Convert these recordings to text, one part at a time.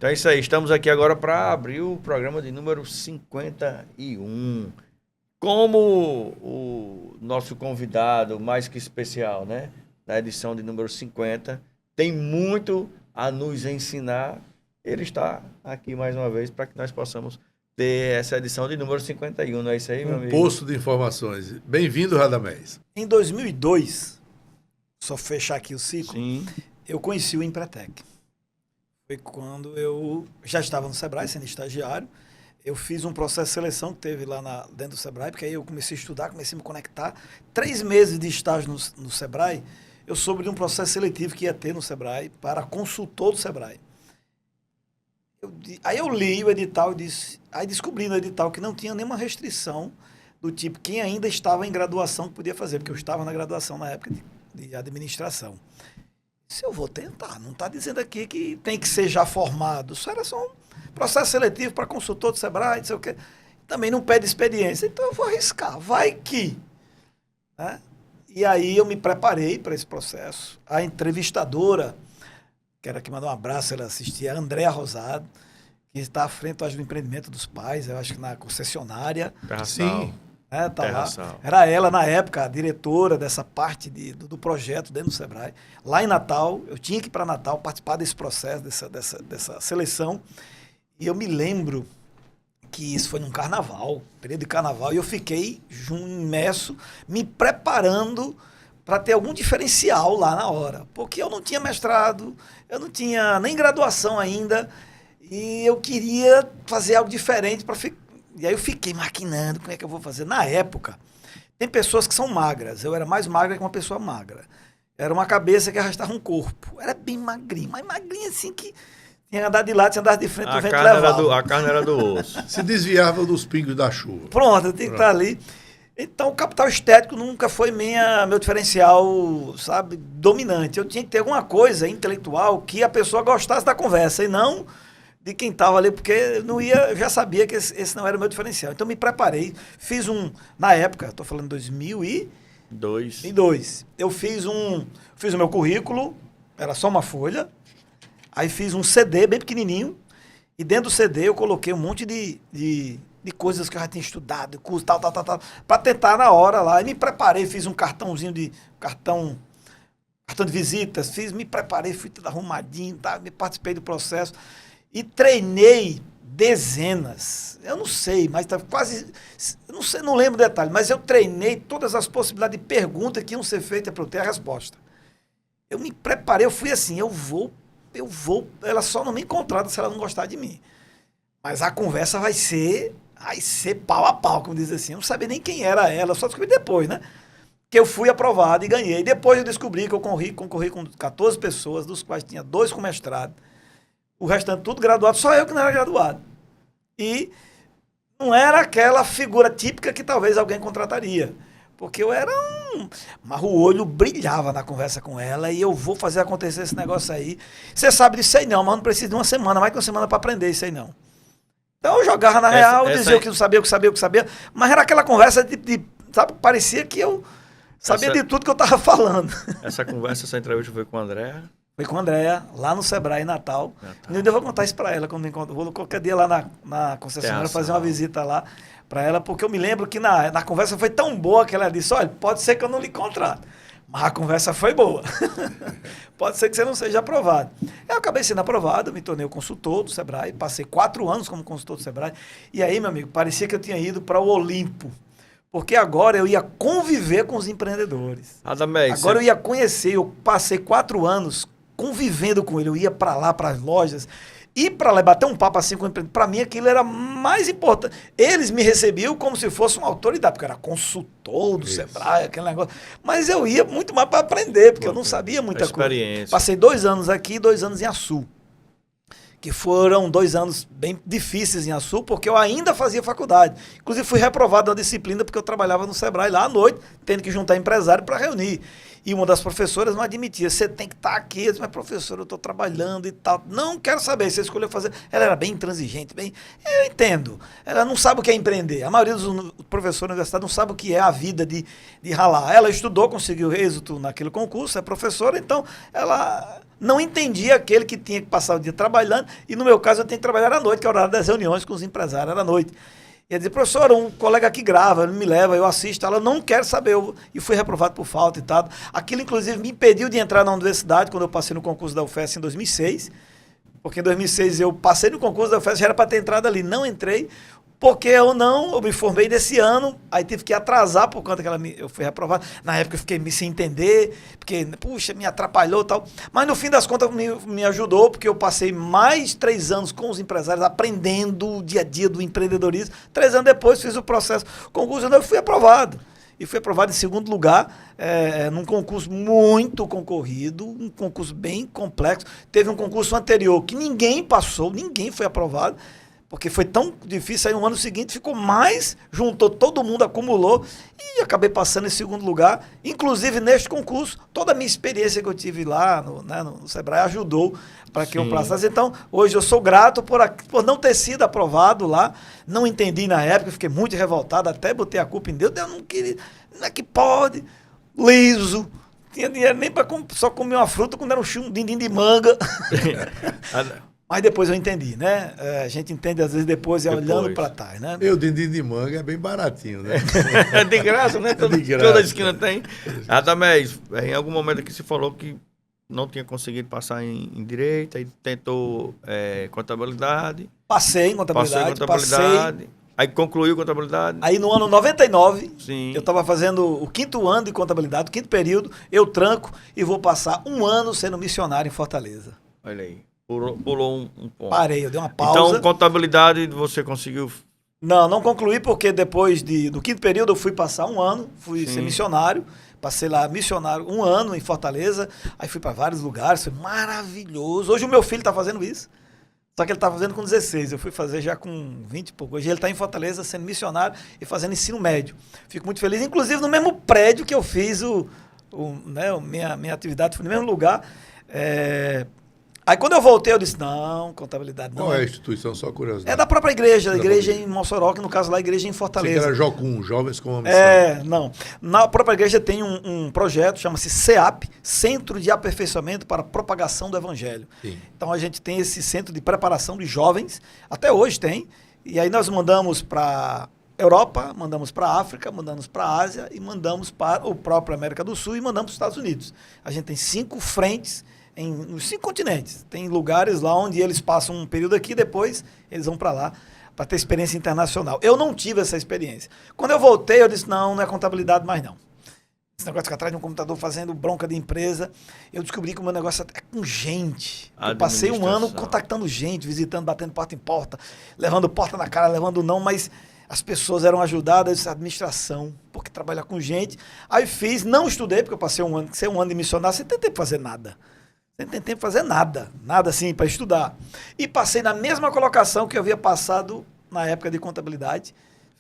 Então é isso aí, estamos aqui agora para abrir o programa de número 51. Como o nosso convidado, mais que especial, né, da edição de número 50, tem muito a nos ensinar, ele está aqui mais uma vez para que nós possamos ter essa edição de número 51, não é isso aí, meu amigo? Poço de informações. Bem-vindo, Radamés. Em 2002, só fechar aqui o ciclo, Sim. eu conheci o Empretec. Foi quando eu já estava no Sebrae, sendo estagiário. Eu fiz um processo de seleção que teve lá dentro do Sebrae, porque aí eu comecei a estudar, comecei a me conectar. 3 meses de estágio no Sebrae, eu soube de um processo seletivo que ia ter no Sebrae para consultor do Sebrae. Aí eu li o edital e disse, aí descobri no edital que não tinha nenhuma restrição do tipo quem ainda estava em graduação que podia fazer, porque eu estava na graduação na época de administração. Se eu vou tentar, não está dizendo aqui que tem que ser já formado, isso era só um processo seletivo para consultor do Sebrae, não sei o quê. Também não pede experiência, então eu vou arriscar, vai que. Né? E aí eu me preparei para esse processo. A entrevistadora, quero aqui mandar um abraço, ela assistia, a Andréa Rosado, que está à frente do empreendimento dos pais, eu acho que na concessionária. Sim. Tá lá. Era ela, na época, a diretora dessa parte do projeto dentro do Sebrae. Lá em Natal, eu tinha que ir para Natal participar desse processo, dessa seleção. E eu me lembro que isso foi num carnaval, período de carnaval, e eu fiquei imerso, me preparando para ter algum diferencial lá na hora. Porque eu não tinha mestrado, eu não tinha nem graduação ainda, e eu queria fazer algo diferente para ficar. E aí eu fiquei maquinando, como é que eu vou fazer? Na época, tem pessoas que são magras. Eu era mais magra que uma pessoa magra. Era uma cabeça que arrastava um corpo. Era bem magrinho, mas magrinho assim que tinha andado de lado, tinha andado de frente, o vento levava. A carne era do osso. Se desviava dos pingos da chuva. Pronto, eu tenho que estar ali. Então, o capital estético nunca foi meu diferencial, sabe, dominante. Eu tinha que ter alguma coisa intelectual que a pessoa gostasse da conversa e não de quem estava ali, porque eu já sabia que esse não era o meu diferencial. Então, me preparei, fiz na época, estou falando 2002, eu fiz o meu currículo, era só uma folha, aí fiz um CD bem pequenininho, e dentro do CD eu coloquei um monte de coisas que eu já tinha estudado, curso, tal, para tentar na hora lá, e me preparei, fiz um cartão de visitas, me preparei, fui tudo arrumadinho, tá, me participei do processo, e treinei dezenas, eu não sei, mas tá quase, não sei, não lembro o detalhe, mas eu treinei todas as possibilidades de perguntas que iam ser feitas para eu ter a resposta. Eu me preparei, eu fui assim, eu vou, ela só não me encontrada se ela não gostar de mim. Mas a conversa vai ser pau a pau, como diz assim. Eu não sabia nem quem era ela, só descobri depois, né? Que eu fui aprovado e ganhei. Depois eu descobri que eu concorri com 14 pessoas, dos quais tinha 2 com mestrado. O restante tudo graduado, só eu que não era graduado. E não era aquela figura típica que talvez alguém contrataria. Porque eu era mas o olho brilhava na conversa com ela e eu vou fazer acontecer esse negócio aí. Você sabe disso aí não, mas não precisa de uma semana, mais que uma semana para aprender isso aí não. Então eu jogava na real, dizia o que não sabia, o que sabia, mas era aquela conversa sabe, parecia que eu sabia de tudo que eu estava falando. Essa entrevista foi com o André? Foi com a Andréa, lá no Sebrae, em Natal. Eu vou contar isso para ela quando me encontro. Vou qualquer dia lá na concessionária fazer uma visita lá para ela, porque eu me lembro que na conversa foi tão boa que ela disse, olha, pode ser que eu não lhe contrate, mas a conversa foi boa. Pode ser que você não seja aprovado. Eu acabei sendo aprovado, me tornei o consultor do Sebrae, passei 4 anos como consultor do Sebrae, e aí, meu amigo, parecia que eu tinha ido para o Olimpo. Porque agora eu ia conviver com os empreendedores. Agora eu ia conhecer, eu passei 4 anos convivendo com ele, eu ia para lá, para as lojas, e para lá bater um papo assim com o empreendedor, para mim aquilo era mais importante. Eles me recebiam como se fosse uma autoridade, porque eu era consultor do Sebrae, aquele negócio. Mas eu ia muito mais para aprender, porque eu não sabia muita coisa. Passei 2 anos aqui e 2 anos em Açu, que foram 2 anos bem difíceis em Açu, porque eu ainda fazia faculdade. Inclusive fui reprovado na disciplina porque eu trabalhava no Sebrae lá à noite, tendo que juntar empresário para reunir. E uma das professoras não admitia, você tem que estar aqui. Eu disse, mas professora, eu estou trabalhando e tal. Não quero saber, você escolheu fazer. Ela era bem intransigente, bem... Eu entendo. Ela não sabe o que é empreender. A maioria dos professores da universidade não sabe o que é a vida de ralar. Ela estudou, conseguiu êxito naquele concurso, é professora, então ela não entendia aquele que tinha que passar o dia trabalhando. E no meu caso, eu tenho que trabalhar à noite, que é o horário das reuniões com os empresários, era à noite. Ia dizer, professor, um colega aqui grava, ele me leva, eu assisto, ela não quer saber, e fui reprovado por falta e tal. Aquilo, inclusive, me impediu de entrar na universidade quando eu passei no concurso da UFES em 2006, porque em 2006 eu passei no concurso da UFES, já era para ter entrado ali, não entrei, porque eu me formei nesse ano, aí tive que atrasar por conta que eu fui reprovado. Na época eu fiquei sem entender, porque, puxa, me atrapalhou e tal. Mas no fim das contas me ajudou, porque eu passei mais 3 anos com os empresários, aprendendo o dia a dia do empreendedorismo. 3 anos depois fiz o processo concurso e eu fui aprovado. E fui aprovado em segundo lugar, num concurso muito concorrido, um concurso bem complexo. Teve um concurso anterior que ninguém passou, ninguém foi aprovado, porque foi tão difícil, aí no ano seguinte ficou mais, juntou todo mundo, acumulou, e acabei passando em segundo lugar. Inclusive, neste concurso, toda a minha experiência que eu tive lá no Sebrae ajudou para que eu passasse. Então, hoje eu sou grato por não ter sido aprovado lá, não entendi na época, fiquei muito revoltado, até botei a culpa em Deus, eu não queria, não é que pode, liso, tinha dinheiro nem para só comer uma fruta quando era um dindim de manga. Mas depois eu entendi, né? A gente entende às vezes depois olhando para trás, né? E o dindim de manga é bem baratinho, né? É de graça, né? De graça. Toda esquina tem. Adamés, em algum momento aqui você falou que não tinha conseguido passar em direito, aí tentou contabilidade. Passei em contabilidade. Passei. Aí concluiu contabilidade. Aí no ano 99, sim, eu estava fazendo o 5º ano de contabilidade, o 5º período, eu tranco e vou passar 1 ano sendo missionário em Fortaleza. Olha aí. Pulou um ponto. Parei, eu dei uma pausa. Então, contabilidade você conseguiu... Não concluí, porque depois do 5º período eu fui passar 1 ano, fui ser missionário, passei lá missionário 1 ano em Fortaleza, aí fui para vários lugares, foi maravilhoso. Hoje o meu filho está fazendo isso, só que ele está fazendo com 16, eu fui fazer já com 20 e pouco. Hoje ele está em Fortaleza sendo missionário e fazendo ensino médio. Fico muito feliz, inclusive no mesmo prédio que eu fiz minha atividade, foi no mesmo lugar. Aí quando eu voltei, eu disse, não, contabilidade não. Qual é a instituição, só curiosidade? É da própria igreja, a igreja em Mossoró, que no caso lá a igreja em Fortaleza. Você que era Jocum, Jovens com uma Missão. Não. Na própria igreja tem um projeto, chama-se CEAP, Centro de Aperfeiçoamento para a Propagação do Evangelho. Sim. Então a gente tem esse centro de preparação de jovens, até hoje tem, e aí nós mandamos para Europa, mandamos para a África, mandamos para a Ásia e mandamos para o próprio América do Sul e mandamos para os Estados Unidos. A gente tem 5 frentes nos 5 continentes. Tem lugares lá onde eles passam um período aqui, depois eles vão para lá para ter experiência internacional. Eu não tive essa experiência. Quando eu voltei, eu disse, não é contabilidade mais não. Esse negócio de ficar atrás de um computador fazendo bronca de empresa, eu descobri que o meu negócio é com gente. Eu passei 1 ano contactando gente, visitando, batendo porta em porta, levando porta na cara, levando não, mas as pessoas eram ajudadas, administração, porque trabalhar com gente. Aí fiz, não estudei, porque eu passei 1 ano, ser 1 ano de missionário, sem ter tempo para fazer nada. Sem ter tempo para fazer nada assim, para estudar. E passei na mesma colocação que eu havia passado na época de contabilidade,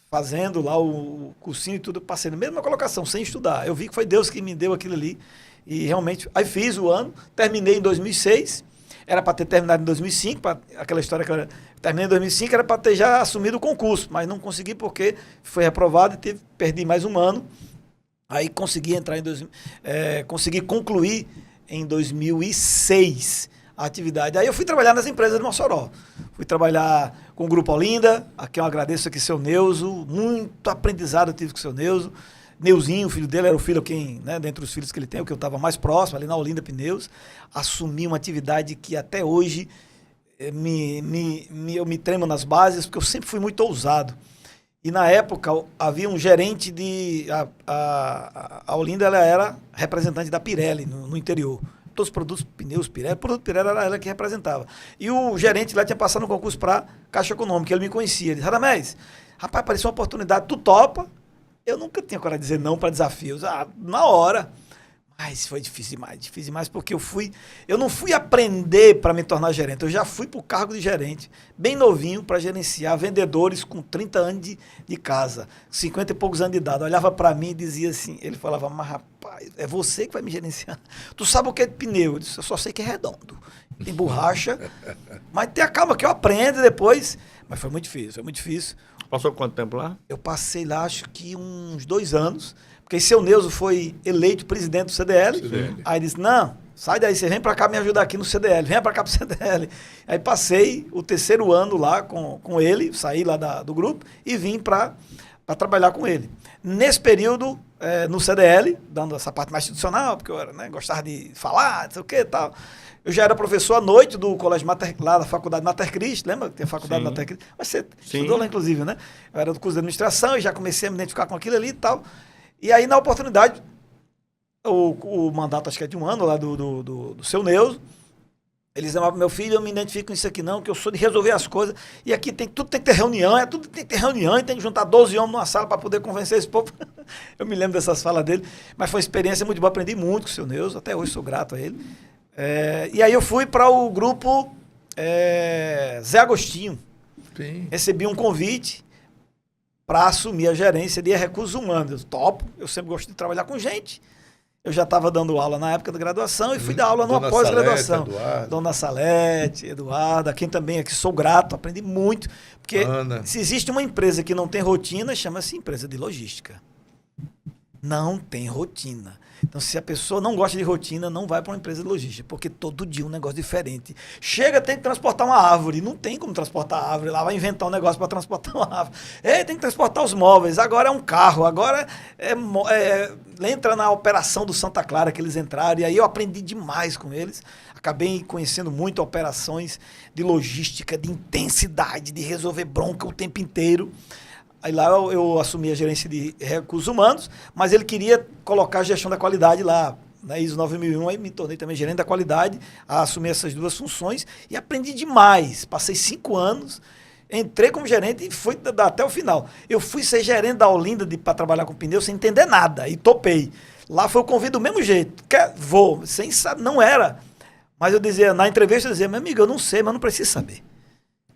fazendo lá o cursinho e tudo, passei na mesma colocação, sem estudar. Eu vi que foi Deus que me deu aquilo ali. E realmente, aí fiz o ano, terminei em 2006, era para ter terminado em 2005, aquela história que eu terminei em 2005, era para ter já assumido o concurso, mas não consegui porque foi reprovado e perdi mais 1 ano. Aí consegui entrar consegui concluir em 2006 a atividade. Aí eu fui trabalhar nas empresas de Mossoró. Fui trabalhar com o Grupo Olinda, a quem eu agradeço aqui, seu Neuzo, muito aprendizado eu tive com o seu Neuzo. Neuzinho, o filho dele, era o filho dentre os filhos que ele tem, o que eu estava mais próximo, ali na Olinda Pneus. Assumi uma atividade que até hoje eu me tremo nas bases, porque eu sempre fui muito ousado. E na época havia um gerente a Olinda, ela era representante da Pirelli no interior. Todos os produtos, pneus Pirelli, o produto Pirelli era ela que representava. E o gerente lá tinha passado no concurso para Caixa Econômica, ele me conhecia. Ele disse, Radamés, rapaz, apareceu uma oportunidade, tu topa? Eu nunca tinha coragem de dizer não para desafios. Na hora. Mas foi difícil demais, porque eu não fui aprender para me tornar gerente, eu já fui para o cargo de gerente, bem novinho, para gerenciar vendedores com 30 anos de casa, 50 e poucos anos de idade. Olhava para mim e dizia assim, ele falava, mas rapaz, é você que vai me gerenciar. Tu sabe o que é de pneu? Eu disse, eu só sei que é redondo, tem borracha, mas tenha calma que eu aprendo depois. Mas foi muito difícil. Passou quanto tempo lá? Eu passei lá, acho que uns 2 anos, porque seu Neuso foi eleito presidente do CDL. Aí disse, não, sai daí, você vem para cá me ajudar aqui no CDL, venha para cá pro CDL. Aí passei o 3º ano lá com ele, saí lá do grupo e vim para trabalhar com ele. Nesse período, no CDL, dando essa parte mais institucional, porque eu era, gostava de falar, não sei o que e tal. Eu já era professor à noite do colégio lá da faculdade Mater Christi, lembra que tem a faculdade Mater Christi? Mas você estudou lá, inclusive, né? Eu era do curso de administração e já comecei a me identificar com aquilo ali e tal. E aí, na oportunidade, o mandato acho que é de 1 ano lá do seu Neuso, eles diziam, meu filho, eu me identifico com isso aqui não, que eu sou de resolver as coisas, e aqui tudo tem que ter reunião, tudo tem que ter reunião, e tem que juntar 12 homens numa sala para poder convencer esse povo. Eu me lembro dessas falas dele, mas foi uma experiência muito boa, aprendi muito com o seu Neuso, até hoje sou grato a ele. E aí eu fui para o grupo Zé Agostinho. Sim. Recebi um convite para assumir a gerência de recursos humanos. Eu topo, eu sempre gosto de trabalhar com gente. Eu já estava dando aula na época da graduação e fui dar aula numa pós-graduação. Dona Salete, Eduardo, a quem também aqui sou grato, aprendi muito. Porque se existe uma empresa que não tem rotina, chama-se empresa de logística. Não tem rotina. Então, se a pessoa não gosta de rotina, não vai para uma empresa de logística, porque todo dia um negócio diferente. Chega, tem que transportar uma árvore. Não tem como transportar a árvore. Lá vai inventar um negócio para transportar uma árvore. Tem que transportar os móveis. Agora é um carro. Agora entra na operação do Santa Clara que eles entraram. E aí eu aprendi demais com eles. Acabei conhecendo muito operações de logística, de intensidade, de resolver bronca o tempo inteiro. Aí lá eu assumi a gerência de recursos humanos, mas ele queria colocar a gestão da qualidade lá, na ISO 9001, aí me tornei também gerente da qualidade, a assumir essas 2 funções e aprendi demais. Passei 5 anos, entrei como gerente e fui até o final. Eu fui ser gerente da Olinda para trabalhar com pneu sem entender nada e topei. Lá foi o convite do mesmo jeito. Vou, sem saber, não era. Mas eu dizia, na entrevista eu dizia, meu amigo, eu não sei, mas não preciso saber.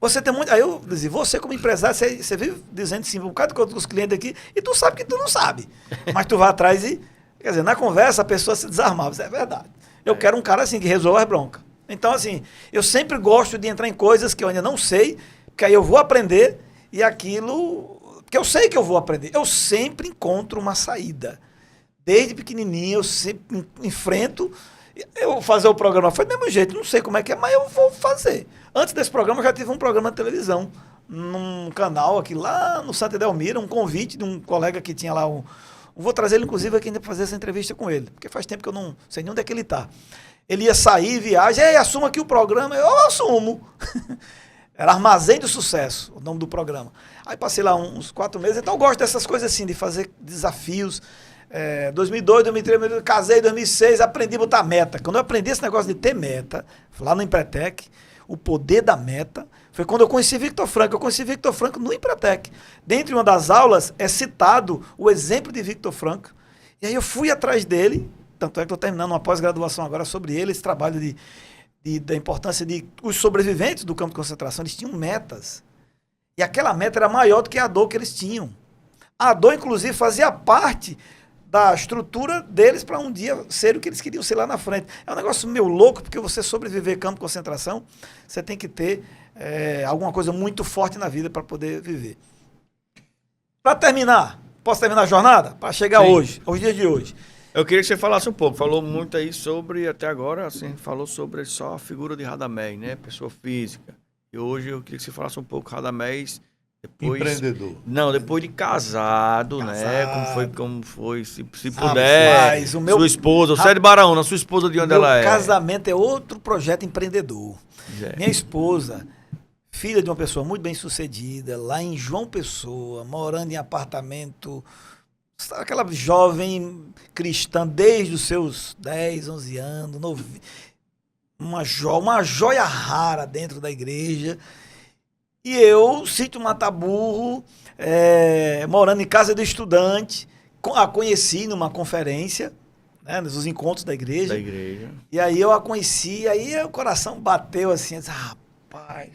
Você tem muito. Aí eu dizia, você como empresário, você vive dizendo sim, um bocado com os clientes aqui, e tu sabe que tu não sabe. Mas tu vai atrás e. Quer dizer, na conversa a pessoa se desarmava. Isso é verdade. Eu quero um cara assim, que resolva as broncas. Então, assim, eu sempre gosto de entrar em coisas que eu ainda não sei, porque aí eu vou aprender e aquilo. Porque eu sei que eu vou aprender. Eu sempre encontro uma saída. Desde pequenininho, eu sempre enfrento. Eu vou fazer o programa, foi do mesmo jeito, não sei como é que é, mas eu vou fazer. Antes desse programa, eu já tive um programa de televisão, num canal aqui lá no Santa Edelmira, um convite de um colega que tinha lá vou trazer ele, inclusive, aqui para fazer essa entrevista com ele, porque faz tempo que eu não sei nem onde é que ele está. Ele ia sair, viagem, assuma aqui o programa, eu assumo. Era Armazém do Sucesso, o nome do programa. Aí passei lá uns 4 meses, então eu gosto dessas coisas assim, de fazer desafios. 2002, 2003, casei em 2006, aprendi a botar meta. Quando eu aprendi esse negócio de ter meta, lá no Empretec, o poder da meta, foi quando eu conheci Victor Frankl. Eu conheci Victor Frankl no Empretec. Dentro de uma das aulas é citado o exemplo de Victor Frankl. E aí eu fui atrás dele, tanto é que estou terminando uma pós-graduação agora sobre ele, esse trabalho da importância de os sobreviventes do campo de concentração, eles tinham metas. E aquela meta era maior do que a dor que eles tinham. A dor, inclusive, fazia parte da estrutura deles para um dia ser o que eles queriam ser lá na frente. É um negócio meio louco, porque você sobreviver campo de concentração, você tem que ter alguma coisa muito forte na vida para poder viver. Para terminar, posso terminar a jornada? Para chegar hoje, aos dias de hoje. Eu queria que você falasse um pouco, falou muito aí sobre, até agora, assim, falou sobre só a figura de Radamés, né, pessoa física. E hoje eu queria que você falasse um pouco Radamés, depois, empreendedor. Não, depois de casado, né? Como foi, se puder. Mas o meu, sua esposa, você é de Baraúna, sua esposa de onde ela é? Meu casamento é outro projeto empreendedor. Minha esposa, filha de uma pessoa muito bem sucedida, lá em João Pessoa, morando em apartamento, aquela jovem cristã desde os seus 10, 11 anos, uma joia rara dentro da igreja. E eu, sítio Mataburro, morando em casa de estudante, a conheci numa conferência, né, nos encontros da igreja. Da igreja. E aí eu a conheci, aí o coração bateu assim, disse, rapaz,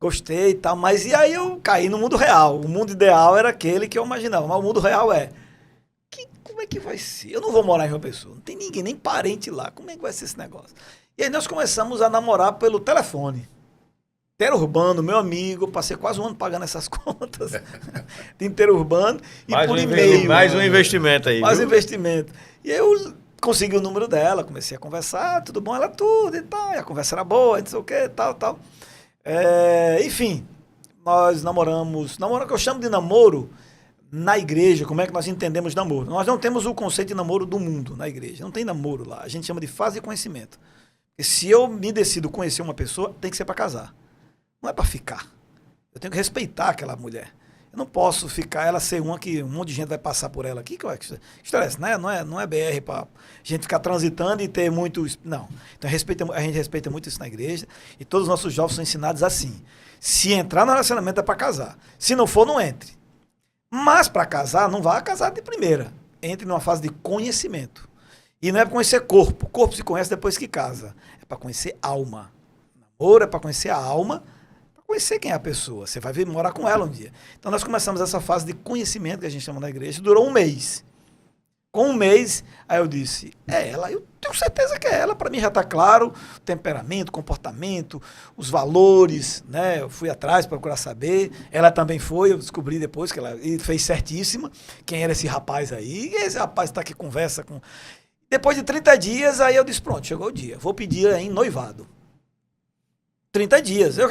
gostei e tal, mas e aí eu caí no mundo real. O mundo ideal era aquele que eu imaginava, mas o mundo real como é que vai ser? Eu não vou morar em João Pessoa, não tem ninguém, nem parente lá, como é que vai ser esse negócio? E aí nós começamos a namorar pelo telefone. Interurbano, meu amigo, passei quase um ano pagando essas contas de Interurbano e Mais por um e-mail. Mais um investimento aí. Mais um viu? investimento. E eu consegui o número dela, comecei a conversar, tudo bom, ela tudo e tal, e a conversa era boa, não sei o que, tal. Enfim, nós namoramos, que eu chamo de namoro na igreja, como é que nós entendemos namoro? Nós não temos o conceito de namoro do mundo na igreja, não tem namoro lá, a gente chama de fase de conhecimento. E se eu me decido conhecer uma pessoa, tem que ser para casar. Não é para ficar. Eu tenho que respeitar aquela mulher. Eu não posso ficar, ela ser uma que um monte de gente vai passar por ela aqui. Que história é essa, né? Não é BR para gente ficar transitando e ter muitos. Não. Então a gente respeita muito isso na igreja e todos os nossos jovens são ensinados assim. Se entrar no relacionamento é para casar. Se não for, não entre. Mas para casar, não vá casar de primeira. Entre numa fase de conhecimento. E não é para conhecer corpo. O corpo se conhece depois que casa. É para conhecer alma. Namoro é para conhecer a alma. Conhecer quem é a pessoa, você vai vir morar com ela um dia. Então nós começamos essa fase de conhecimento que a gente chama na igreja, durou um mês. Com um mês, aí eu disse, é ela, eu tenho certeza que é ela, para mim já está claro, o temperamento, o comportamento, os valores, né? Eu fui atrás para procurar saber, ela também foi, eu descobri depois que ela fez certíssima, quem era esse rapaz aí, e esse rapaz está aqui conversa com... Depois de 30 dias, aí eu disse, pronto, chegou o dia, vou pedir em noivado. 30 dias. Eu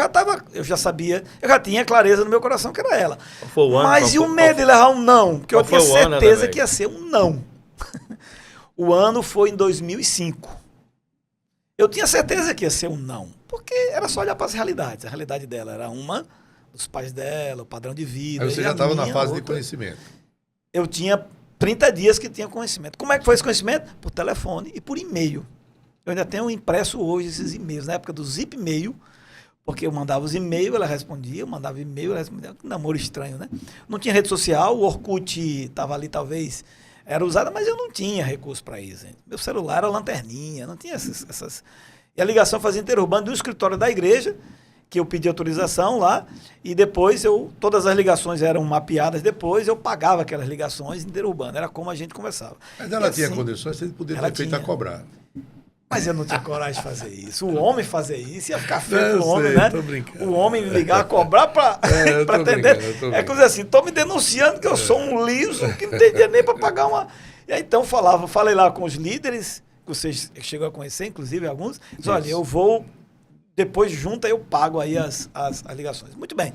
já sabia, eu já tinha clareza no meu coração que era ela. Mas e o medo de levar um não? Porque eu tinha certeza que ia ser um não. O ano foi em 2005. Eu tinha certeza que ia ser um não. Porque era só olhar para as realidades. A realidade dela era uma, dos pais dela, o padrão de vida. Aí você já estava na fase de conhecimento. Eu tinha 30 dias que tinha conhecimento. Como é que foi esse conhecimento? Por telefone e por e-mail. Eu ainda tenho impresso hoje esses e-mails. Na época do Zip e-mail, porque eu mandava os e-mails, ela respondia, eu mandava e-mail, ela respondia. Que namoro estranho, né? Não tinha rede social, o Orkut estava ali, talvez, era usada, mas eu não tinha recurso para isso. Gente. Meu celular era lanterninha, não tinha essas... E a ligação fazia interurbano do escritório da igreja, que eu pedi autorização lá, e depois todas as ligações eram mapeadas, depois eu pagava aquelas ligações interurbano, era como a gente conversava. Mas ela tinha condições, você podia ter feito a cobrar. Mas eu não tinha coragem de fazer isso. O homem fazer isso ia ficar feio pro homem, né? Brincando. O homem me ligar, cobrar para atender. É coisa assim, estão me denunciando que eu sou um liso, que não tem dinheiro nem para pagar uma... E aí, então falei lá com os líderes, que vocês chegou a conhecer, inclusive alguns, disse, olha, eu vou, depois junto, eu pago aí as ligações. Muito bem.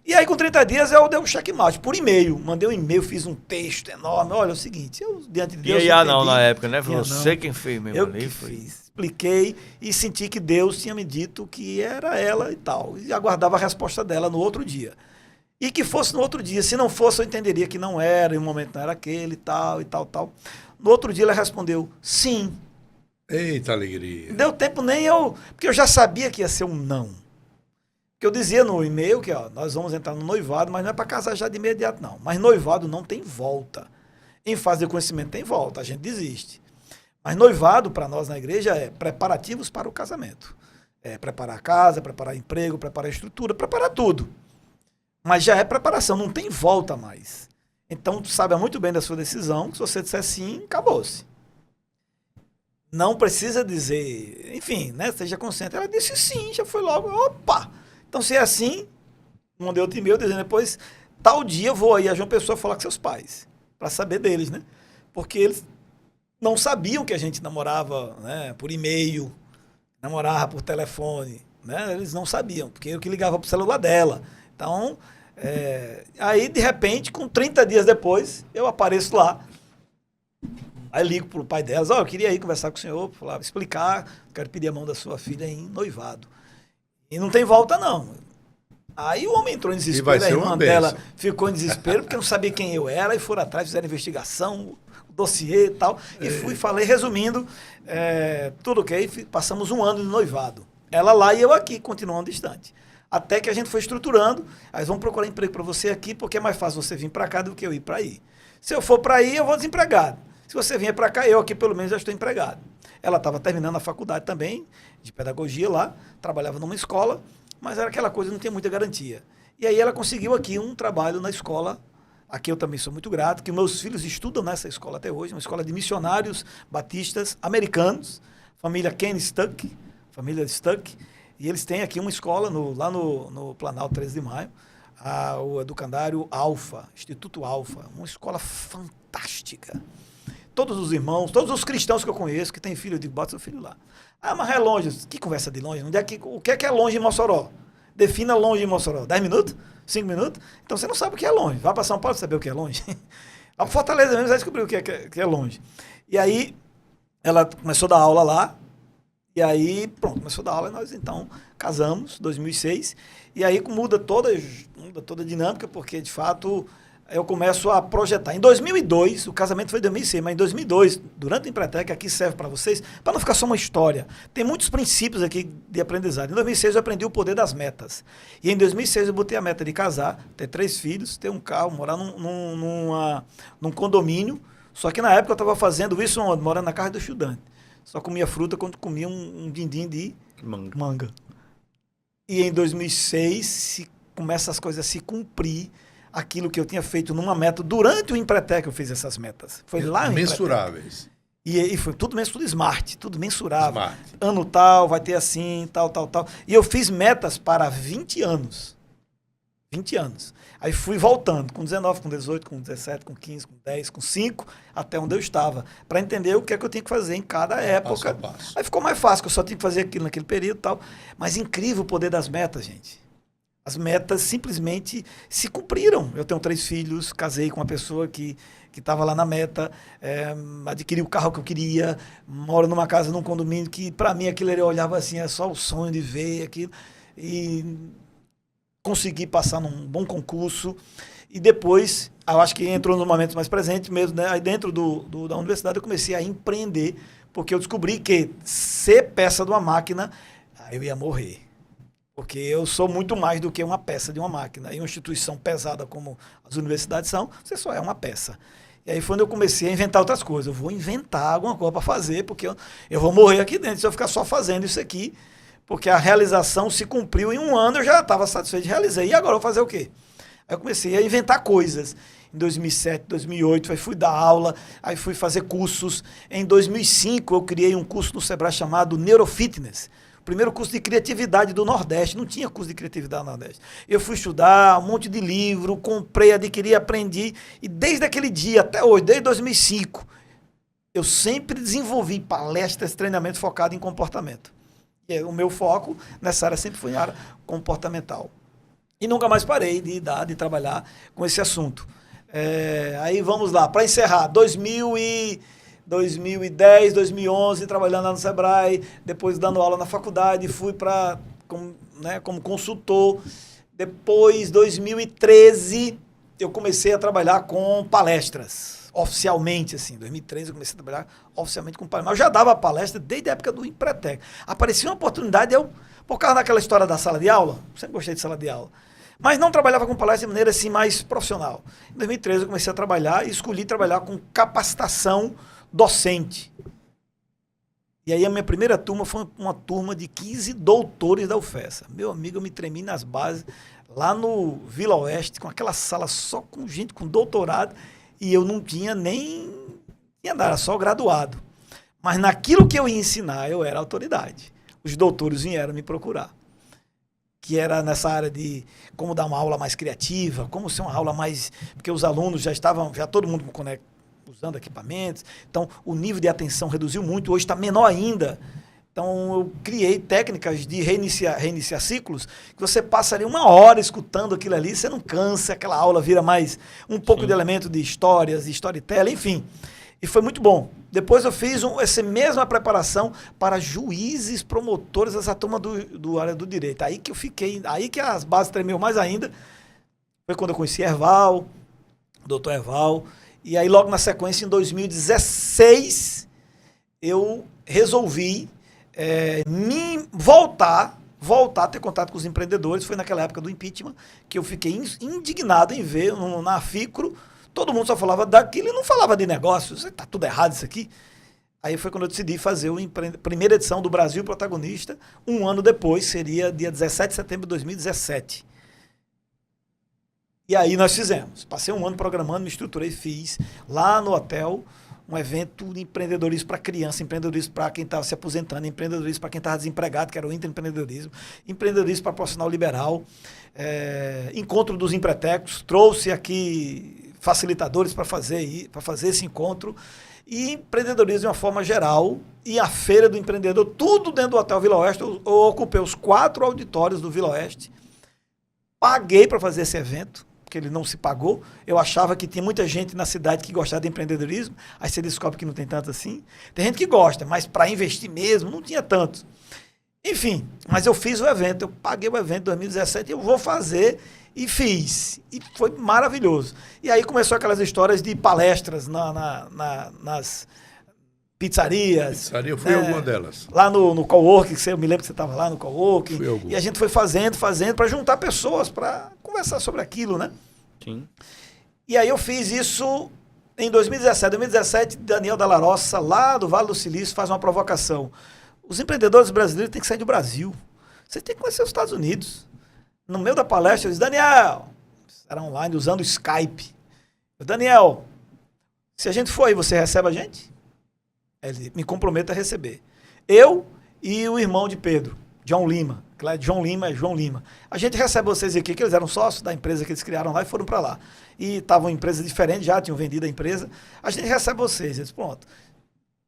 E aí, com 30 dias, eu dei um checkmate por e-mail. Mandei um e-mail, fiz um texto enorme. Olha, é o seguinte, eu, diante de Deus... E aí, não, na época, né? Você quem fez mesmo. Eu que fiz. Expliquei e senti que Deus tinha me dito que era ela e tal. E aguardava a resposta dela no outro dia. E que fosse no outro dia. Se não fosse, eu entenderia que não era, e o momento não era aquele e tal, e tal, tal. No outro dia, ela respondeu, sim. Eita alegria. Não deu tempo nem eu... Porque eu já sabia que ia ser um não. Porque eu dizia no e-mail que ó, nós vamos entrar no noivado, mas não é para casar já de imediato, não. Mas noivado não tem volta. Em fase de conhecimento tem volta, a gente desiste. Mas noivado, para nós na igreja, é preparativos para o casamento. É preparar a casa, preparar emprego, preparar a estrutura, preparar tudo. Mas já é preparação, não tem volta mais. Então, tu sabe muito bem da sua decisão, que se você disser sim, acabou-se. Não precisa dizer, enfim, né, seja consciente. Ela disse sim, já foi logo, opa! Então, se é assim, mandei outro e-mail dizendo depois, tal dia eu vou aí a João Pessoa falar com seus pais, para saber deles, né? Porque eles não sabiam que a gente namorava, né, por e-mail, namorava por telefone, né? Eles não sabiam, porque eu que ligava pro celular dela. Então, aí, de repente, com 30 dias depois, eu apareço lá. Aí ligo pro pai delas, eu queria ir conversar com o senhor, falar, explicar, quero pedir a mão da sua filha em noivado. E não tem volta, não. Aí o homem entrou em desespero, a irmã dela ficou em desespero, porque não sabia quem eu era, e foram atrás, fizeram investigação, o dossiê e tal, e fui, falei, resumindo, tudo ok, passamos um ano de noivado. Ela lá e eu aqui, continuando distante. Até que a gente foi estruturando, aí vamos procurar emprego para você aqui, porque é mais fácil você vir para cá do que eu ir para aí. Se eu for para aí, eu vou desempregado. Se você vier para cá, eu aqui pelo menos já estou empregado. Ela estava terminando a faculdade também, de pedagogia lá, trabalhava numa escola, mas era aquela coisa, não tinha muita garantia. E aí ela conseguiu aqui um trabalho na escola, aqui eu também sou muito grato, que meus filhos estudam nessa escola até hoje, uma escola de missionários batistas americanos, família Ken Stuck, família Stuck, e eles têm aqui uma escola lá no Planalto 13 de Maio, o Educandário Alfa, Instituto Alfa, uma escola fantástica. Todos os irmãos, todos os cristãos que eu conheço, que têm filho, eu digo, bota seu filho lá. Ah, mas é longe. Que conversa de longe? O que é longe em Mossoró? Defina longe em Mossoró. 10 minutos? 5 minutos? Então você não sabe o que é longe. Vai para São Paulo saber o que é longe. Lá para Fortaleza mesmo vai descobrir o que é longe. E aí, ela começou a dar aula lá. E aí, pronto, começou a dar aula e nós então casamos, 2006. E aí muda toda a dinâmica, porque de fato eu começo a projetar. Em 2002, o casamento foi em 2006, mas em 2002, durante o Empretec, aqui serve para vocês, para não ficar só uma história. Tem muitos princípios aqui de aprendizado. Em 2006 eu aprendi o poder das metas. E em 2006 eu botei a meta de casar, ter 3 filhos, ter um carro, morar num condomínio. Só que na época eu estava fazendo isso onde? Morando na casa do estudante. Só comia fruta quando comia um dindim de manga. E em 2006 começa as coisas a se cumprir, aquilo que eu tinha feito numa meta. Durante o Empretec eu fiz essas metas. Foi lá no mensuráveis. E foi tudo smart, tudo mensurável. Smart. Ano tal, vai ter assim, tal. E eu fiz metas para 20 anos. 20 anos. Aí fui voltando, com 19, com 18, com 17, com 15, com 10, com 5, até onde eu estava, para entender o que é que eu tinha que fazer em cada época. Passo a passo. Aí ficou mais fácil, que eu só tinha que fazer aquilo naquele período e tal. Mas incrível o poder das metas, gente. As metas simplesmente se cumpriram. Eu tenho 3 filhos, casei com uma pessoa que estava lá na meta, adquiri o carro que eu queria, moro numa casa, num condomínio, que para mim aquilo eu olhava assim, é só o sonho de ver aquilo. E consegui passar num bom concurso. E depois, eu acho que entrou nos momentos mais presentes mesmo, né? Aí dentro da universidade eu comecei a empreender, porque eu descobri que ser peça de uma máquina, eu ia morrer. Porque eu sou muito mais do que uma peça de uma máquina. Em uma instituição pesada como as universidades são, você só é uma peça. E aí foi quando eu comecei a inventar outras coisas. Eu vou inventar alguma coisa para fazer, porque eu vou morrer aqui dentro se eu ficar só fazendo isso aqui. Porque a realização se cumpriu em 1 ano, eu já estava satisfeito, realizei. E agora eu vou fazer o quê? Aí eu comecei a inventar coisas. Em 2007, 2008, aí fui dar aula, aí fui fazer cursos. Em 2005, eu criei um curso no Sebrae chamado Neurofitness. Primeiro curso de criatividade do Nordeste. Não tinha curso de criatividade no Nordeste. Eu fui estudar um monte de livro, comprei, adquiri, aprendi. E desde aquele dia até hoje, desde 2005, eu sempre desenvolvi palestras, treinamento focado em comportamento. E o meu foco nessa área sempre foi em área comportamental. E nunca mais parei de trabalhar com esse assunto. Aí vamos lá, para encerrar, 2010, 2011, trabalhando lá no Sebrae, depois dando aula na faculdade, fui como consultor. Depois, 2013, eu comecei a trabalhar com palestras, oficialmente, assim. Em 2013 eu comecei a trabalhar oficialmente com palestras. Mas eu já dava palestra desde a época do Empretec. Aparecia uma oportunidade, por causa daquela história da sala de aula, sempre gostei de sala de aula, mas não trabalhava com palestra de maneira assim mais profissional. Em 2013 eu comecei a trabalhar e escolhi trabalhar com capacitação docente. E aí a minha primeira turma foi uma turma de 15 doutores da UFESA. Meu amigo, eu me tremi nas bases, lá no Vila Oeste, com aquela sala só com gente com doutorado, e eu não tinha nem nada, era só graduado. Mas naquilo que eu ia ensinar, eu era autoridade. Os doutores vieram me procurar. Que era nessa área de como dar uma aula mais criativa, como ser uma aula mais... Porque os alunos já todo mundo usando equipamentos, então o nível de atenção reduziu muito, hoje está menor ainda. Então eu criei técnicas de reiniciar ciclos, que você passa ali 1 hora escutando aquilo ali, você não cansa, aquela aula vira mais um pouco de elemento de histórias, de storytelling, enfim. E foi muito bom. Depois eu fiz essa mesma preparação para juízes, promotores, essa turma do área do direito. Aí que eu fiquei, aí que as bases tremeu mais ainda. Foi quando eu conheci Erval, o doutor Erval. E aí logo na sequência, em 2016, eu resolvi voltar a ter contato com os empreendedores. Foi naquela época do impeachment que eu fiquei indignado em ver na Ficro todo mundo só falava daquilo e não falava de negócios. Tá tudo errado isso aqui. Aí foi quando eu decidi fazer a primeira edição do Brasil Protagonista. Um ano depois, seria dia 17 de setembro de 2017. E aí nós fizemos. Passei um ano programando, me estruturei, fiz lá no hotel um evento de empreendedorismo para criança, empreendedorismo para quem estava se aposentando, empreendedorismo para quem estava desempregado, que era o intraempreendedorismo, empreendedorismo para profissional liberal, encontro dos empretecos, trouxe aqui facilitadores para fazer esse encontro, e empreendedorismo de uma forma geral, e a Feira do Empreendedor, tudo dentro do Hotel Vila Oeste. Eu ocupei os 4 auditórios do Vila Oeste, paguei para fazer esse evento, porque ele não se pagou. Eu achava que tinha muita gente na cidade que gostava de empreendedorismo, aí você descobre que não tem tanto assim. Tem gente que gosta, mas para investir mesmo não tinha tanto. Enfim, mas eu fiz o evento, eu paguei o evento em 2017, eu vou fazer, e fiz. E foi maravilhoso. E aí começou aquelas histórias de palestras nas pizzarias. Pizzaria, eu fui em alguma delas. Lá no coworking, eu me lembro que você estava lá no coworking. Fui algum. E a gente foi fazendo, para juntar pessoas, para conversar sobre aquilo, né? Sim. E aí eu fiz isso em 2017. 2017, Daniel Dalla Roça, lá do Vale do Silício, faz uma provocação. Os empreendedores brasileiros têm que sair do Brasil. Vocês têm que conhecer os Estados Unidos. No meio da palestra, eu disse, Daniel, era online, usando o Skype. Daniel, se a gente for aí, você recebe a gente? Ele me compromete a receber. Eu e o irmão de Pedro, John Lima. Que lá é John Lima, é João Lima. A gente recebe vocês aqui, que eles eram sócios da empresa que eles criaram lá e foram para lá. E estavam em empresas diferentes, já tinham vendido a empresa. A gente recebe vocês. Eles, pronto.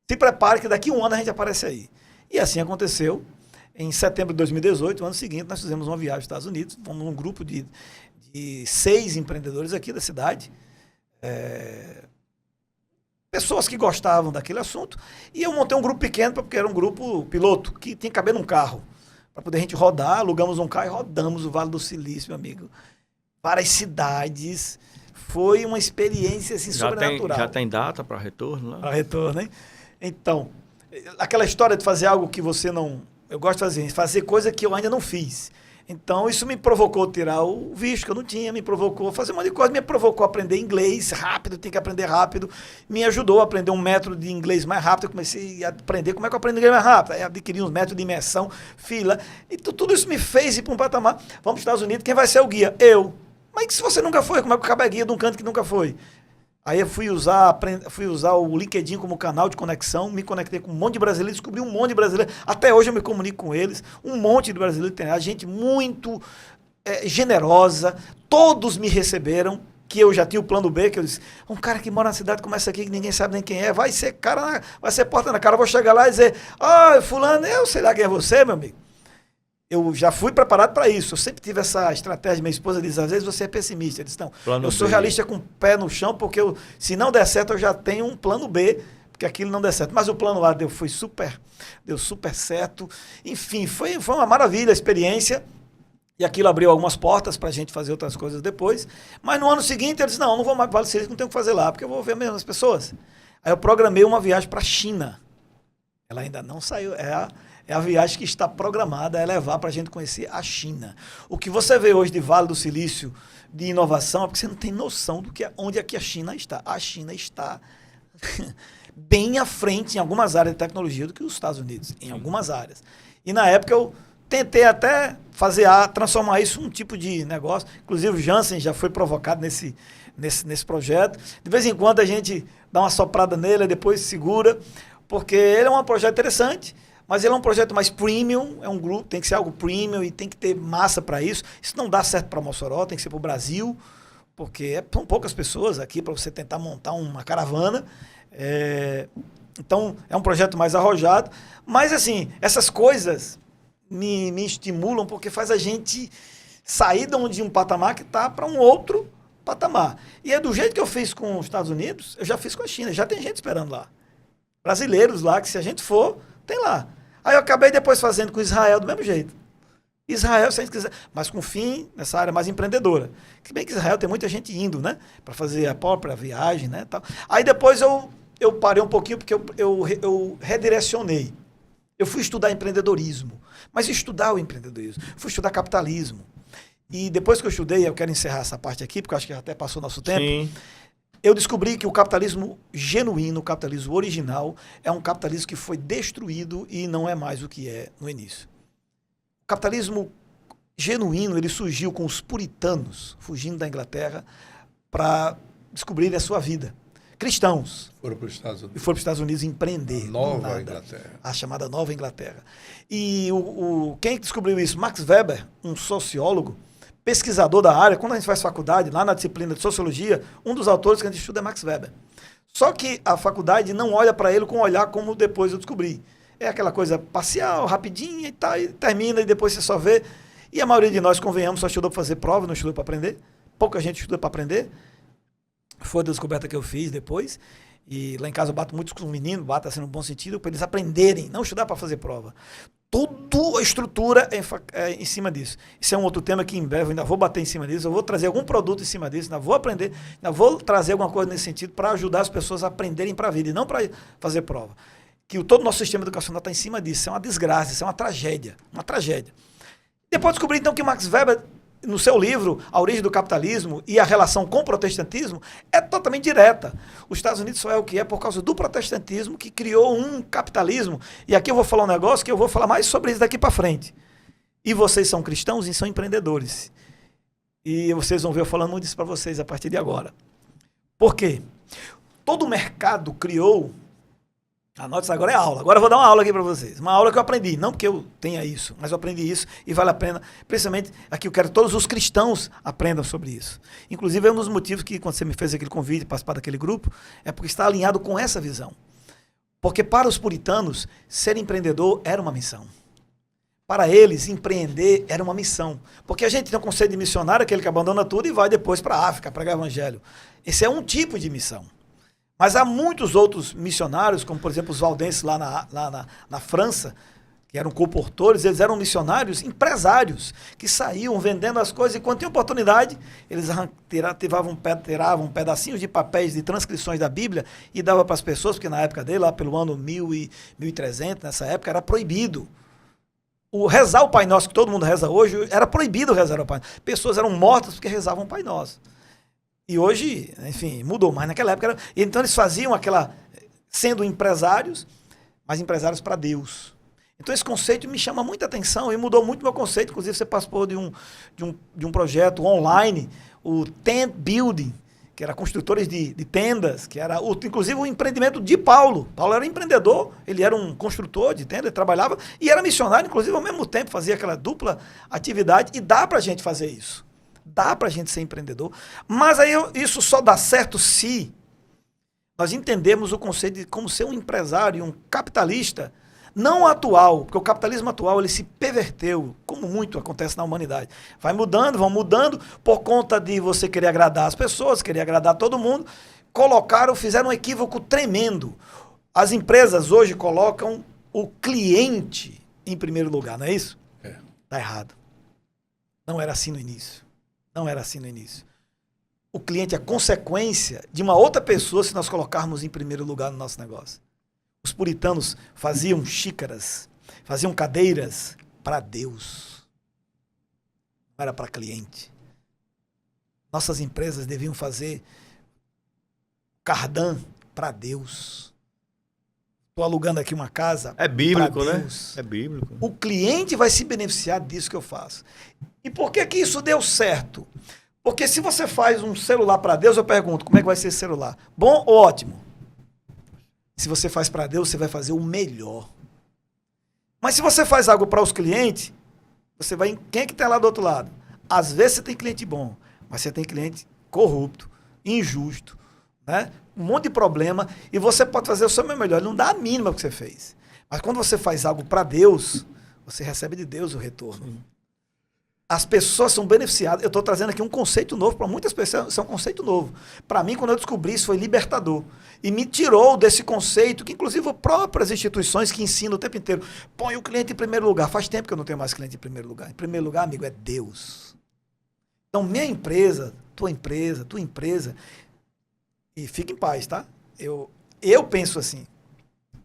Se prepare que daqui a um ano a gente aparece aí. E assim aconteceu. Em setembro de 2018, no ano seguinte, nós fizemos uma viagem aos Estados Unidos. Fomos num grupo de 6 empreendedores aqui da cidade. Pessoas que gostavam daquele assunto. E eu montei um grupo pequeno, porque era um grupo piloto, que tinha que caber num carro. Para poder a gente rodar, alugamos um carro e rodamos o Vale do Silício, meu amigo. Várias cidades. Foi uma experiência assim, sobrenatural. Já tem data para retorno lá? Para retorno, hein? Então, aquela história de fazer algo que você não... Eu gosto de fazer coisa que eu ainda não fiz. Então, isso me provocou tirar o visto que eu não tinha, me provocou fazer um monte de coisa, me provocou aprender inglês rápido, tem que aprender rápido, me ajudou a aprender um método de inglês mais rápido, eu comecei a aprender como é que eu aprendo inglês mais rápido, aí adquiri uns métodos de imersão, fila, e tudo isso me fez ir para um patamar. Vamos para os Estados Unidos, quem vai ser o guia? Eu. Mas se você nunca foi, como é que acaba a guia de um canto que nunca foi? Aí eu fui usar o LinkedIn como canal de conexão, me conectei com um monte de brasileiros, descobri um monte de brasileiros. Até hoje eu me comunico com eles, um monte de brasileiros. Tem a gente muito generosa, todos me receberam, que eu já tinha o plano B, que eu disse, um cara que mora na cidade começa aqui, que ninguém sabe nem quem é, vai ser porta na cara, eu vou chegar lá e dizer, fulano, eu sei lá quem é você, meu amigo. Eu já fui preparado para isso. Eu sempre tive essa estratégia. Minha esposa diz, às vezes você é pessimista. Eu disse, não, eu sou realista com o pé no chão, porque se não der certo, eu já tenho um plano B, porque aquilo não der certo. Mas o plano A deu super certo. Enfim, foi uma maravilha a experiência. E aquilo abriu algumas portas para a gente fazer outras coisas depois. Mas no ano seguinte, eu disse, não vou mais para o Vale do Silício, não tenho o que fazer lá, porque eu vou ver mesmo as pessoas. Aí eu programei uma viagem para a China. Ela ainda não saiu. É a viagem que está programada, é levar para a gente conhecer a China. O que você vê hoje de Vale do Silício, de inovação, é porque você não tem noção onde é que a China está. A China está bem à frente em algumas áreas de tecnologia do que os Estados Unidos, em algumas áreas. E na época eu tentei até transformar isso num tipo de negócio. Inclusive o Jansen já foi provocado nesse projeto. De vez em quando a gente dá uma soprada nele, depois segura, porque ele é um projeto interessante. Mas ele é um projeto mais premium, é um grupo, tem que ser algo premium e tem que ter massa para isso. Isso não dá certo para Mossoró, tem que ser para o Brasil, porque são poucas pessoas aqui para você tentar montar uma caravana. Então, é um projeto mais arrojado. Mas, assim, essas coisas me estimulam porque faz a gente sair de um patamar que está para um outro patamar. E é do jeito que eu fiz com os Estados Unidos, eu já fiz com a China. Já tem gente esperando lá. Brasileiros lá, que se a gente for, tem lá. Aí eu acabei depois fazendo com Israel do mesmo jeito. Israel, se a gente quiser, mas com fim nessa área mais empreendedora. Se bem que Israel tem muita gente indo, né? Para fazer a própria viagem, né? Tal. Aí depois eu parei um pouquinho porque eu redirecionei. Eu fui estudar empreendedorismo. Mas estudar o empreendedorismo. Fui estudar capitalismo. E depois que eu estudei, eu quero encerrar essa parte aqui, porque eu acho que até passou nosso tempo. Sim. eu descobri que o capitalismo genuíno, o capitalismo original, é um capitalismo que foi destruído e não é mais o que é no início. O capitalismo genuíno, ele surgiu com os puritanos, fugindo da Inglaterra, para descobrirem a sua vida. Cristãos. Foram para os Estados Unidos. E foram para os Estados Unidos empreender. A Nova Inglaterra. A chamada Nova Inglaterra. E quem descobriu isso? Max Weber, um sociólogo, pesquisador da área. Quando a gente faz faculdade, lá na disciplina de sociologia, um dos autores que a gente estuda é Max Weber. Só que a faculdade não olha para ele com um olhar como depois eu descobri. É aquela coisa parcial, rapidinha e tal, e termina e depois você só vê. E a maioria de nós, convenhamos, só estudou para fazer prova, não estudou para aprender. Pouca gente estuda para aprender. Foi a descoberta que eu fiz depois. E lá em casa eu bato muito com os meninos, bato assim no bom sentido, para eles aprenderem, não estudar para fazer prova. Toda a estrutura é em cima disso. Isso é um outro tema que em breve eu ainda vou bater em cima disso, eu vou trazer algum produto em cima disso, ainda vou aprender, ainda vou trazer alguma coisa nesse sentido para ajudar as pessoas a aprenderem para a vida e não para fazer prova. Que todo o nosso sistema educacional está em cima disso. Isso é uma desgraça, isso é uma tragédia. Uma tragédia. Depois descobri então que Max Weber, no seu livro A Origem do Capitalismo e a Relação com o Protestantismo, é totalmente direta. Os Estados Unidos só é o que é por causa do protestantismo, que criou um capitalismo. E aqui eu vou falar um negócio que eu vou falar mais sobre isso daqui para frente. E vocês são cristãos e são empreendedores. E vocês vão ver eu falando muito disso para vocês a partir de agora. Por quê? Todo o mercado criou... Anote isso, agora é aula. Agora eu vou dar uma aula aqui para vocês. Uma aula que eu aprendi. Não porque eu tenha isso, mas eu aprendi isso e vale a pena. Principalmente aqui eu quero que todos os cristãos aprendam sobre isso. Inclusive é um dos motivos que quando você me fez aquele convite para participar daquele grupo, é porque está alinhado com essa visão. Porque para os puritanos, ser empreendedor era uma missão. Para eles, empreender era uma missão. Porque a gente tem um conceito de missionário, aquele que abandona tudo e vai depois para a África, pregar o evangelho. Esse é um tipo de missão. Mas há muitos outros missionários, como por exemplo os valdenses lá na França, que eram colportores, eles eram missionários, empresários, que saíam vendendo as coisas e quando tinha oportunidade, eles tiravam pedacinhos de papéis de transcrições da Bíblia e davam para as pessoas, porque na época dele, lá pelo ano 1300, nessa época, era proibido. O rezar o Pai Nosso, que todo mundo reza hoje, era proibido rezar o Pai Nosso. Pessoas eram mortas porque rezavam o Pai Nosso. E hoje, enfim, mudou, mas naquela época era... Então eles faziam aquela... Sendo empresários, mas empresários para Deus. Então esse conceito me chama muita atenção e mudou muito meu conceito. Inclusive você participou de um projeto online, o Tent Building, que era construtores de tendas, que era inclusive o empreendimento de Paulo. Paulo era empreendedor, ele era um construtor de tendas, ele trabalhava e era missionário, inclusive ao mesmo tempo fazia aquela dupla atividade e dá para a gente fazer isso. Dá para a gente ser empreendedor, mas aí isso só dá certo se nós entendemos o conceito de como ser um empresário, um capitalista, não atual, porque o capitalismo atual ele se perverteu, como muito acontece na humanidade. Vai mudando, vão mudando, por conta de você querer agradar as pessoas, querer agradar todo mundo, fizeram um equívoco tremendo. As empresas hoje colocam o cliente em primeiro lugar, não é isso? Está errado. Não era assim no início. Não era assim no início. O cliente é consequência de uma outra pessoa se nós colocarmos em primeiro lugar no nosso negócio. Os puritanos faziam xícaras, faziam cadeiras para Deus. Não era para cliente. Nossas empresas deviam fazer cardan para Deus. Estou alugando aqui uma casa. É bíblico, né? É bíblico. O cliente vai se beneficiar disso que eu faço. E por que que isso deu certo? Porque se você faz um celular para Deus, eu pergunto, como é que vai ser esse celular? Bom ou ótimo? Se você faz para Deus, você vai fazer o melhor. Mas se você faz algo para os clientes, você vai... Quem é que está lá do outro lado? Às vezes você tem cliente bom, mas você tem cliente corrupto, injusto, né? Um monte de problema, e você pode fazer o seu melhor. Ele não dá a mínima que você fez. Mas quando você faz algo para Deus, você recebe de Deus o retorno. Sim. As pessoas são beneficiadas. Eu estou trazendo aqui um conceito novo, para muitas pessoas isso é um conceito novo. Para mim, quando eu descobri isso, foi libertador. E me tirou desse conceito, que inclusive próprias instituições que ensinam o tempo inteiro, põe o cliente em primeiro lugar. Faz tempo que eu não tenho mais cliente em primeiro lugar. Em primeiro lugar, amigo, é Deus. Então, minha empresa, tua empresa, e fique em paz, tá? Eu penso assim,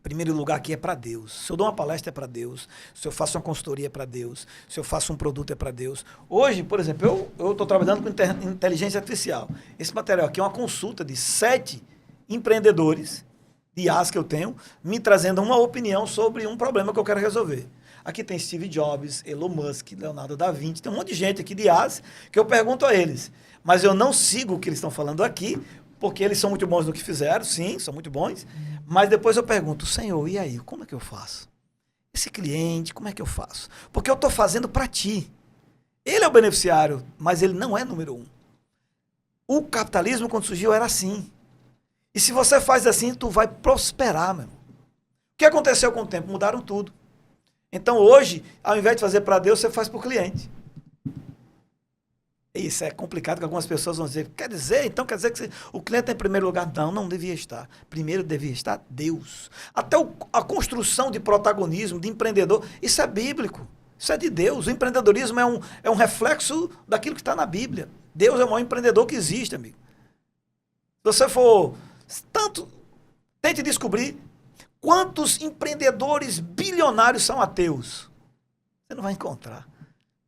Primeiro lugar aqui é para Deus. Se eu dou uma palestra é para Deus. Se eu faço uma consultoria é para Deus. Se eu faço um produto é para Deus. Hoje, por exemplo, eu estou trabalhando com inteligência artificial. Esse material aqui é uma consulta de 7 empreendedores de IAs que eu tenho, me trazendo uma opinião sobre um problema que eu quero resolver. Aqui tem Steve Jobs, Elon Musk, Leonardo da Vinci, tem um monte de gente aqui de IAs que eu pergunto a eles. Mas eu não sigo o que eles estão falando aqui, porque eles são muito bons no que fizeram, sim, são muito bons. Mas depois eu pergunto, Senhor, e aí, como é que eu faço? Esse cliente, como é que eu faço? Porque eu estou fazendo para ti. Ele é o beneficiário, mas ele não é número 1. O capitalismo, quando surgiu, era assim. E se você faz assim, tu vai prosperar, meu irmão. O que aconteceu com o tempo? Mudaram tudo. Então hoje, ao invés de fazer para Deus, você faz para o cliente. Isso é complicado, que algumas pessoas vão dizer, quer dizer que o cliente está em primeiro lugar? Não, não devia estar. Primeiro devia estar Deus. Até a construção de protagonismo, de empreendedor, isso é bíblico. Isso é de Deus. O empreendedorismo é um reflexo daquilo que está na Bíblia. Deus é o maior empreendedor que existe, amigo. Se você for tente descobrir quantos empreendedores bilionários são ateus. Você não vai encontrar.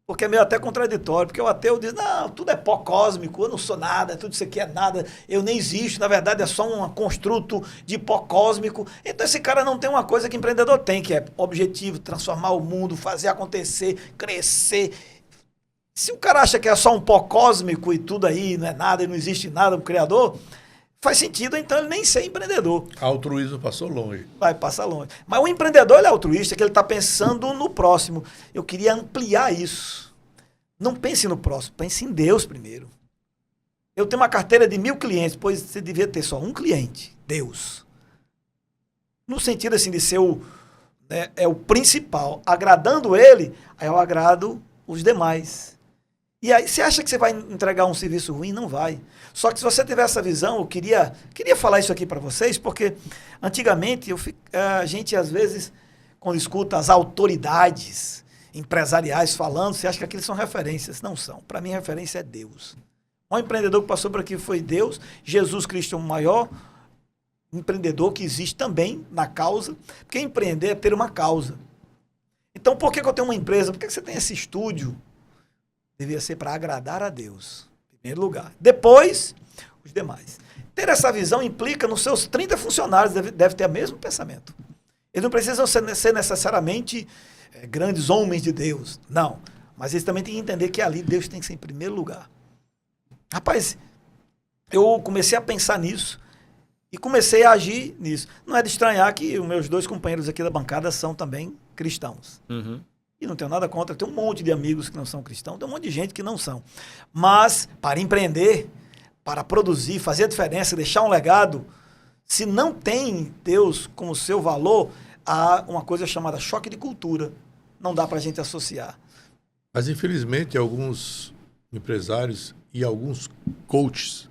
Porque é meio até contraditório, porque o ateu diz, não, tudo é pó cósmico, eu não sou nada, tudo isso aqui é nada, eu nem existo, na verdade é só um construto de pó cósmico. Então esse cara não tem uma coisa que empreendedor tem, que é objetivo, transformar o mundo, fazer acontecer, crescer. Se o cara acha que é só um pó cósmico e tudo aí não é nada, e não existe nada, um criador, faz sentido, então ele nem ser empreendedor. Altruísmo passou longe. Vai passar longe. Mas o empreendedor, ele é altruísta, que ele está pensando no próximo. Eu queria ampliar isso. Não pense no próximo, pense em Deus primeiro. Eu tenho uma carteira de 1000 clientes, pois você devia ter só um cliente, Deus. No sentido assim de ser o principal. Agradando ele, aí eu agrado os demais. E aí, você acha que você vai entregar um serviço ruim? Não vai. Só que se você tiver essa visão, eu queria falar isso aqui para vocês, porque antigamente a gente, às vezes, quando escuta as autoridades empresariais falando, você acha que aqueles são referências. Não são. Para mim, a referência é Deus. O maior empreendedor que passou por aqui foi Deus. Jesus Cristo é o maior empreendedor que existe também na causa, porque empreender é ter uma causa. Então, por que eu tenho uma empresa? Por que você tem esse estúdio? Devia ser para agradar a Deus, em primeiro lugar. Depois, os demais. Ter essa visão implica nos seus 30 funcionários, deve ter o mesmo pensamento. Eles não precisam ser necessariamente grandes homens de Deus, não. Mas eles também têm que entender que ali Deus tem que ser em primeiro lugar. Rapaz, eu comecei a pensar nisso e comecei a agir nisso. Não é de estranhar que os meus 2 companheiros aqui da bancada são também cristãos. Uhum. E não tenho nada contra, tem um monte de amigos que não são cristãos, tem um monte de gente que não são. Mas, para empreender, para produzir, fazer a diferença, deixar um legado, se não tem Deus como seu valor, há uma coisa chamada choque de cultura. Não dá para a gente associar. Mas, infelizmente, alguns empresários e alguns coaches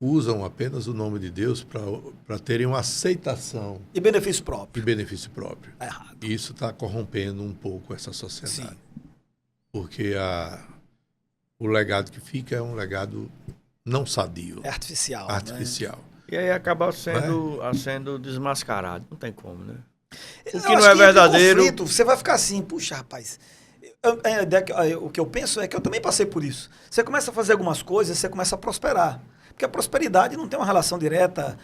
usam apenas o nome de Deus para terem uma aceitação. E benefício próprio. E benefício próprio. É errado. E isso está corrompendo um pouco essa sociedade. Sim. Porque o legado que fica é um legado não sadio. É artificial. Artificial. Né? E aí acaba sendo desmascarado. Não tem como, né? O que Eu não é verdadeiro... Conflito, você vai ficar assim, puxa, rapaz... O que eu penso é que eu também passei por isso. Você começa a fazer algumas coisas, você começa a prosperar. Porque a prosperidade não tem uma relação direta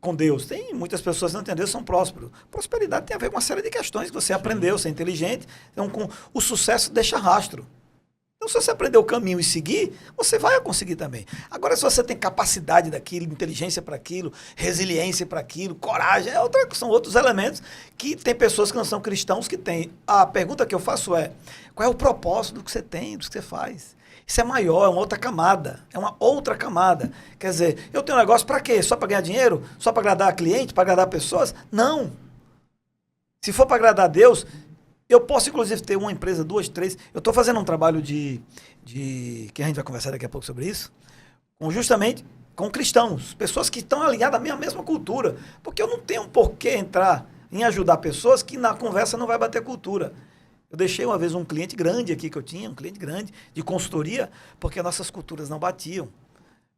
com Deus. Tem muitas pessoas que não entendem, são prósperos. Prosperidade tem a ver com uma série de questões que você aprendeu, você é inteligente. Então, o sucesso deixa rastro. Então, se você aprender o caminho e seguir, você vai conseguir também. Agora, se você tem capacidade daquilo, inteligência para aquilo, resiliência para aquilo, coragem, são outros elementos que tem pessoas que não são cristãos que têm. A pergunta que eu faço é, qual é o propósito do que você tem, do que você faz? Isso é maior, é uma outra camada. É uma outra camada. Quer dizer, eu tenho um negócio para quê? Só para ganhar dinheiro? Só para agradar cliente? Para agradar pessoas? Não. Se for para agradar a Deus, eu posso, inclusive, ter uma empresa, 2, 3. Eu estou fazendo um trabalho que a gente vai conversar daqui a pouco sobre isso, justamente com cristãos, pessoas que estão alinhadas à minha mesma cultura. Porque eu não tenho por que entrar em ajudar pessoas que na conversa não vai bater cultura. Eu deixei uma vez um cliente grande aqui que eu tinha, um cliente grande de consultoria, porque nossas culturas não batiam.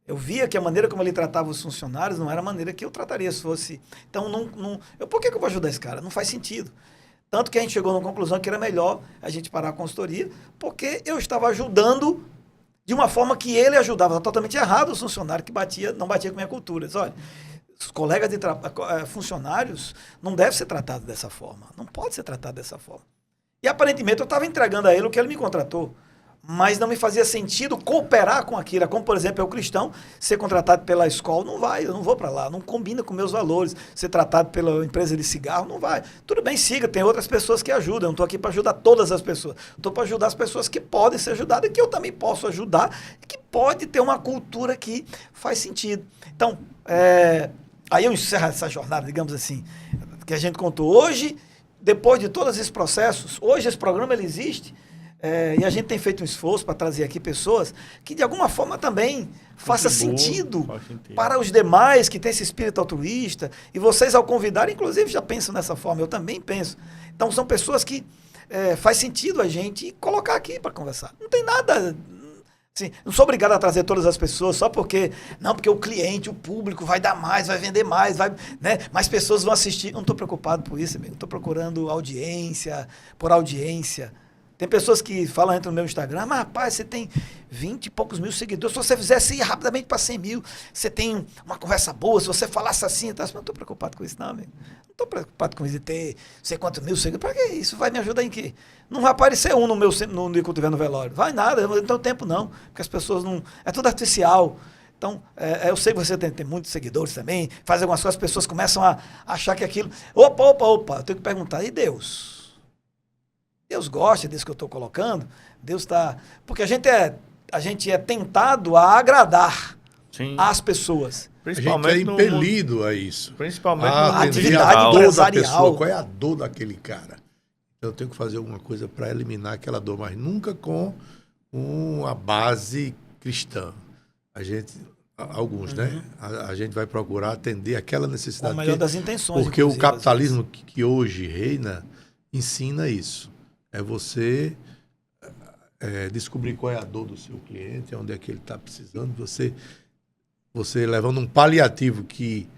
Eu via que a maneira como ele tratava os funcionários não era a maneira que eu trataria se fosse... Então, por que eu vou ajudar esse cara? Não faz sentido. Tanto que a gente chegou na conclusão que era melhor a gente parar a consultoria, porque eu estava ajudando de uma forma que ele ajudava. Estava totalmente errado os funcionários que não batia com a minha cultura. Diz, olha, os colegas de funcionários não devem ser tratados dessa forma. Não pode ser tratado dessa forma. E aparentemente eu estava entregando a ele o que ele me contratou. Mas não me fazia sentido cooperar com aquilo. Como, por exemplo, eu cristão, ser contratado pela escola, não vai, eu não vou para lá, não combina com meus valores. Ser tratado pela empresa de cigarro, não vai. Tudo bem, siga, tem outras pessoas que ajudam. Eu não estou aqui para ajudar todas as pessoas. Estou para ajudar as pessoas que podem ser ajudadas e que eu também posso ajudar, que pode ter uma cultura que faz sentido. Então, aí eu encerro essa jornada, digamos assim, que a gente contou hoje, depois de todos esses processos. Hoje esse programa ele existe. E a gente tem feito um esforço para trazer aqui pessoas que, de alguma forma, também faça sentido para os demais que têm esse espírito altruísta. E vocês, ao convidar, inclusive, já pensam dessa forma. Eu também penso. Então, são pessoas que faz sentido a gente colocar aqui para conversar. Não tem nada... Assim, não sou obrigado a trazer todas as pessoas só porque... Não, porque o cliente, o público vai dar mais, vai vender mais, mais pessoas vão assistir. Não estou preocupado por isso, amigo. Estou procurando audiência, por audiência. Tem pessoas que falam, entram no meu Instagram, mas rapaz, você tem 20 e poucos mil seguidores, se você fizesse ir rapidamente para 100 mil, você tem uma conversa boa, se você falasse assim, tá? Eu não estou preocupado com isso não, amigo. Não estou preocupado com isso de ter sei quantos mil seguidores, para que isso? Vai me ajudar em quê? Não vai aparecer um no dia que eu estiver no velório, vai nada, eu não tenho tempo não, porque as pessoas não... É tudo artificial. Então, eu sei que você tem muitos seguidores também, faz algumas coisas, as pessoas começam a achar que aquilo... Opa, eu tenho que perguntar, e Deus? Deus gosta disso que eu estou colocando? Deus está... Porque a gente é tentado a agradar as pessoas. Principalmente a gente é impelido a isso. Principalmente a atividade empresarial. Qual é a dor daquele cara? Eu tenho que fazer alguma coisa para eliminar aquela dor, mas nunca com uma base cristã. Alguns, né? A gente vai procurar atender aquela necessidade. Com a melhor das intenções. Porque o capitalismo que hoje reina ensina isso. É você descobrir qual é a dor do seu cliente, onde é que ele está precisando. Você levando um paliativo que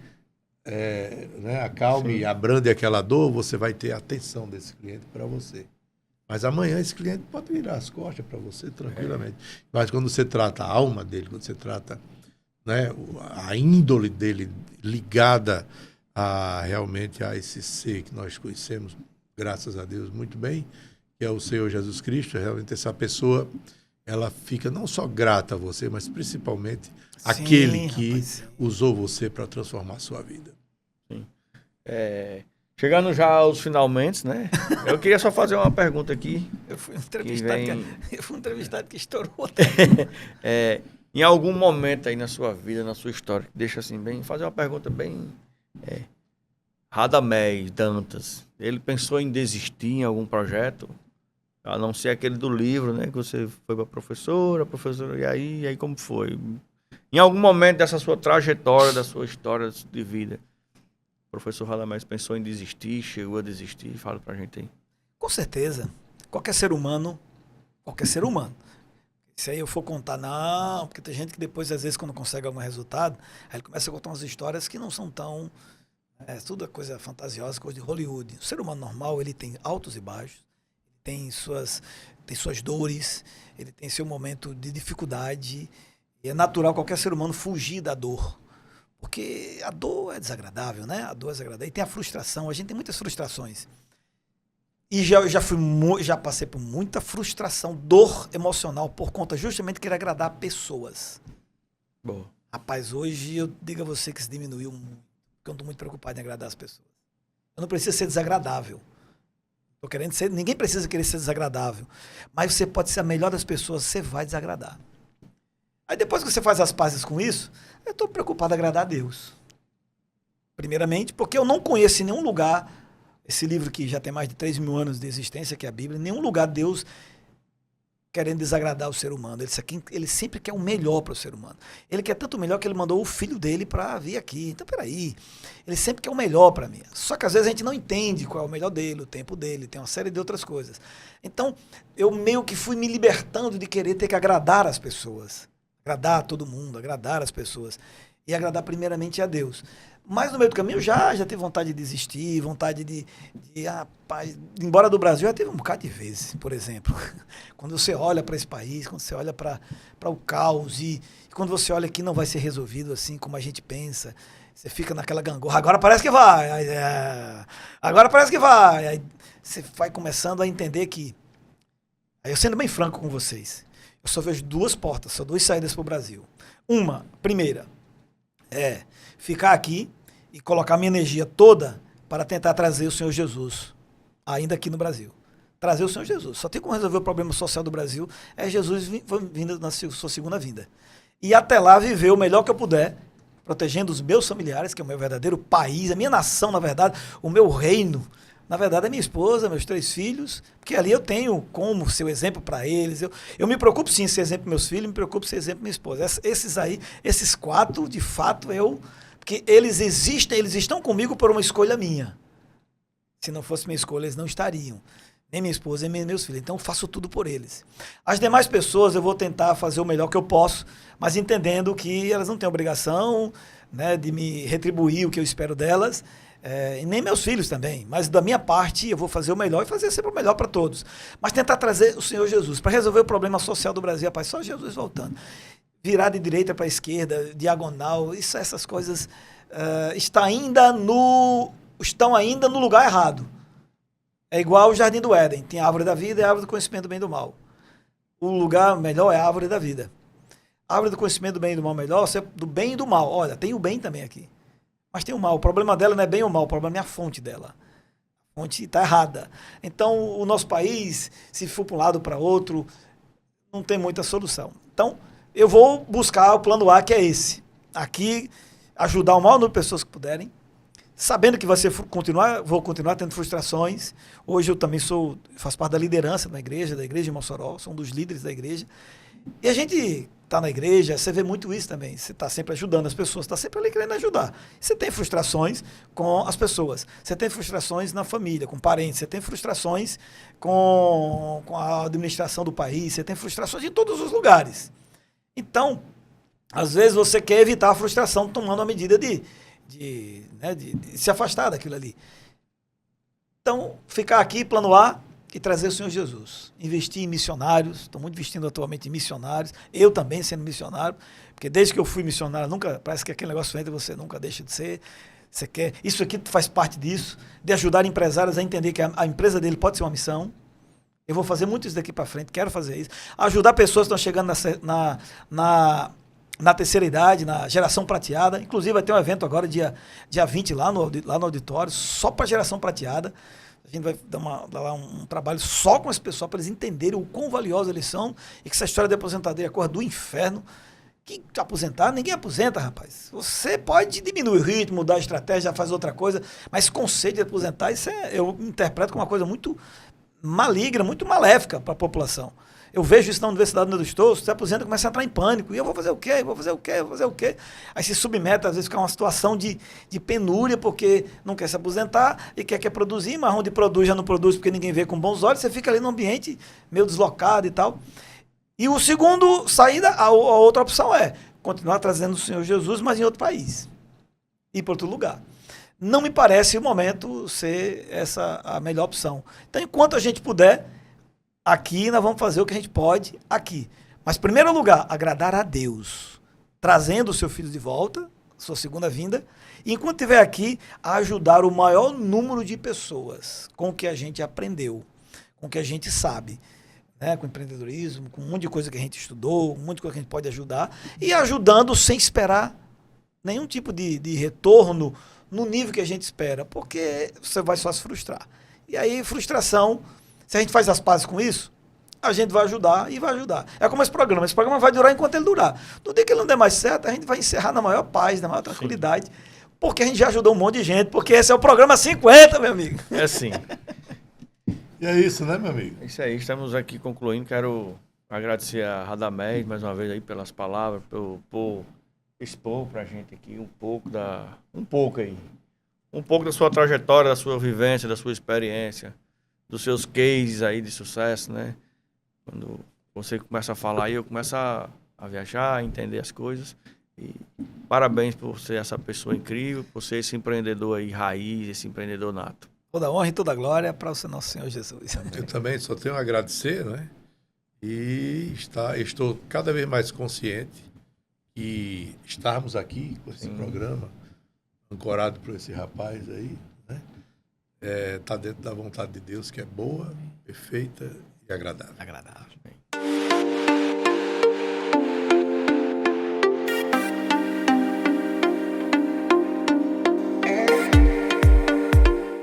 acalme e abrande aquela dor, você vai ter a atenção desse cliente para você. Mas amanhã esse cliente pode virar as costas para você tranquilamente. Mas quando você trata a alma dele, quando você trata a índole dele ligada realmente a esse ser que nós conhecemos, graças a Deus, muito bem, que é o Senhor Jesus Cristo, realmente essa pessoa, ela fica não só grata a você, mas principalmente aquele que usou você para transformar a sua vida. Sim. Chegando já aos finalmente, né? Eu queria só fazer uma pergunta aqui. Eu fui um entrevistado que estourou. Em algum momento aí na sua vida, na sua história, deixa assim bem, fazer uma pergunta bem... Radamés Dantas, ele pensou em desistir em algum projeto? A não ser aquele do livro, né? Que você foi para professora, e aí como foi? Em algum momento dessa sua trajetória, da sua história de vida, o professor Radamés pensou em desistir, chegou a desistir? Fala pra gente aí. Com certeza. Qualquer ser humano. Se aí eu for contar, não, porque tem gente que depois, às vezes, quando consegue algum resultado, aí ele começa a contar umas histórias que não são tão... tudo é coisa fantasiosa, coisa de Hollywood. O ser humano normal, ele tem altos e baixos, tem suas dores, ele tem seu momento de dificuldade. E é natural qualquer ser humano fugir da dor. Porque a dor é desagradável, né? A dor é desagradável. E tem a frustração, a gente tem muitas frustrações. E já passei por muita frustração, dor emocional, por conta justamente de querer agradar pessoas. Boa. Rapaz, hoje eu digo a você que isso diminuiu muito. Porque eu estou muito preocupado em agradar as pessoas. Eu não preciso ser desagradável. Ninguém precisa querer ser desagradável. Mas você pode ser a melhor das pessoas, você vai desagradar. Aí depois que você faz as pazes com isso, eu estou preocupado em agradar a Deus. Primeiramente, porque eu não conheço em nenhum lugar, esse livro que já tem mais de 3 mil anos de existência, que é a Bíblia, em nenhum lugar Deus querendo desagradar o ser humano. Ele sempre quer o melhor para o ser humano. Ele quer tanto o melhor que ele mandou o filho dele para vir aqui. Então, peraí. Ele sempre quer o melhor para mim. Só que às vezes a gente não entende qual é o melhor dele, o tempo dele, tem uma série de outras coisas. Então, eu meio que fui me libertando de querer ter que agradar as pessoas. agradar todo mundo, agradar as pessoas e agradar primeiramente a Deus. Mas no meio do caminho já tive vontade de desistir, vontade de rapaz, ir embora do Brasil, já teve um bocado de vezes, por exemplo. Quando você olha para esse país, quando você olha para o caos e quando você olha que não vai ser resolvido assim como a gente pensa, você fica naquela gangorra, agora parece que vai, agora parece que vai. Aí você vai começando a entender que, aí eu sendo bem franco com vocês, eu só vejo duas portas, só duas saídas para o Brasil. Primeira, é ficar aqui e colocar minha energia toda para tentar trazer o Senhor Jesus, ainda aqui no Brasil. Trazer o Senhor Jesus. Só tem como resolver o problema social do Brasil, é Jesus vindo na sua segunda vinda. E até lá viver o melhor que eu puder, protegendo os meus familiares, que é o meu verdadeiro país, a minha nação, na verdade, o meu reino. Na verdade, é minha esposa, meus 3 filhos, porque ali eu tenho como ser o exemplo para eles. Eu me preocupo sim em ser exemplo para meus filhos, me preocupo em ser exemplo para minha esposa. Esses 4, de fato, porque eles existem, eles estão comigo por uma escolha minha. Se não fosse minha escolha, eles não estariam. Nem minha esposa, nem meus filhos. Então, eu faço tudo por eles. As demais pessoas, eu vou tentar fazer o melhor que eu posso, mas entendendo que elas não têm obrigação, né, de me retribuir o que eu espero delas, e nem meus filhos também. Mas da minha parte, eu vou fazer o melhor e fazer sempre o melhor para todos. Mas tentar trazer o Senhor Jesus para resolver o problema social do Brasil. Rapaz, só Jesus voltando. Virar de direita para a esquerda, diagonal, essas coisas estão ainda no lugar errado. É igual o Jardim do Éden. Tem a árvore da vida e a árvore do conhecimento do bem e do mal. O lugar melhor é a árvore da vida. A árvore do conhecimento do bem e do mal melhor é do bem e do mal. Olha, tem o bem também aqui. Mas tem o mal. O problema dela não é bem ou mal, o problema é a fonte dela. A fonte está errada. Então, o nosso país, se for para um lado ou para outro, não tem muita solução. Então, eu vou buscar o plano A, que é esse. Aqui, ajudar o maior número de pessoas que puderem, sabendo que vou continuar tendo frustrações. Hoje eu também faço parte da liderança da igreja de Mossoró, sou um dos líderes da igreja. E a gente está na igreja, você vê muito isso também. Você está sempre ajudando as pessoas, está sempre ali querendo ajudar. Você tem frustrações com as pessoas, você tem frustrações na família, com parentes, você tem frustrações com a administração do país, você tem frustrações em todos os lugares. Então, às vezes você quer evitar a frustração tomando a medida de se afastar daquilo ali. Então, ficar aqui, plano A, e trazer o Senhor Jesus. Investir em missionários, estou muito investindo atualmente em missionários, eu também sendo missionário, porque desde que eu fui missionário, parece que aquele negócio entra, você nunca deixa de ser. Você quer, isso aqui faz parte disso, de ajudar empresários a entender que a empresa dele pode ser uma missão. Eu vou fazer muito isso daqui para frente, quero fazer isso. Ajudar pessoas que estão chegando na terceira idade, na geração prateada. Inclusive vai ter um evento agora, dia 20, lá no auditório, só para geração prateada. A gente vai dar lá um trabalho só com esse pessoal, para eles entenderem o quão valiosos eles são e que essa história de aposentadoria é coisa do inferno. Que aposentar, ninguém aposenta, rapaz. Você pode diminuir o ritmo, mudar a estratégia, fazer outra coisa, mas conceito de aposentar, eu interpreto como uma coisa muito maligna, muito maléfica para a população. Eu vejo isso na universidade onde eu estou, você aposenta e começa a entrar em pânico. E eu vou fazer o quê? Vou fazer o quê? Vou fazer o quê? Aí se submete, às vezes fica uma situação de penúria, porque não quer se aposentar e quer produzir, mas onde produz já não produz porque ninguém vê com bons olhos, você fica ali num ambiente meio deslocado e tal. E o segundo saída, a outra opção é continuar trazendo o Senhor Jesus, mas em outro país. Ir para outro lugar. Não me parece o momento ser essa a melhor opção. Então, enquanto a gente puder, aqui nós vamos fazer o que a gente pode aqui. Mas, em primeiro lugar, agradar a Deus, trazendo o seu filho de volta, sua segunda vinda, e enquanto estiver aqui, ajudar o maior número de pessoas com o que a gente aprendeu, com o que a gente sabe, né? Com empreendedorismo, com um monte de coisa que a gente estudou, um monte de coisa que a gente pode ajudar, e ajudando sem esperar nenhum tipo de retorno no nível que a gente espera, porque você vai só se frustrar. E aí, frustração, se a gente faz as pazes com isso, a gente vai ajudar e vai ajudar. É como esse programa vai durar enquanto ele durar. No dia que ele não der mais certo, a gente vai encerrar na maior paz, na maior tranquilidade, porque a gente já ajudou um monte de gente, porque esse é o programa 50, meu amigo. É assim. E é isso, né, meu amigo? É isso aí, estamos aqui concluindo. Quero agradecer a Radamés mais uma vez aí pelas palavras, por expor pra gente aqui um pouco da sua trajetória, da sua vivência, da sua experiência, dos seus cases aí de sucesso, né? Quando você começa a falar aí, eu começo a a viajar, a entender as coisas. E parabéns por ser essa pessoa incrível, por ser esse empreendedor aí raiz, esse empreendedor nato. Toda honra e toda glória para o nosso Senhor Jesus. Eu também só tenho a agradecer, né? E estou cada vez mais consciente que estarmos aqui com esse programa, ancorado por esse rapaz aí, né? Tá dentro da vontade de Deus, que é boa, perfeita e agradável. Agradável.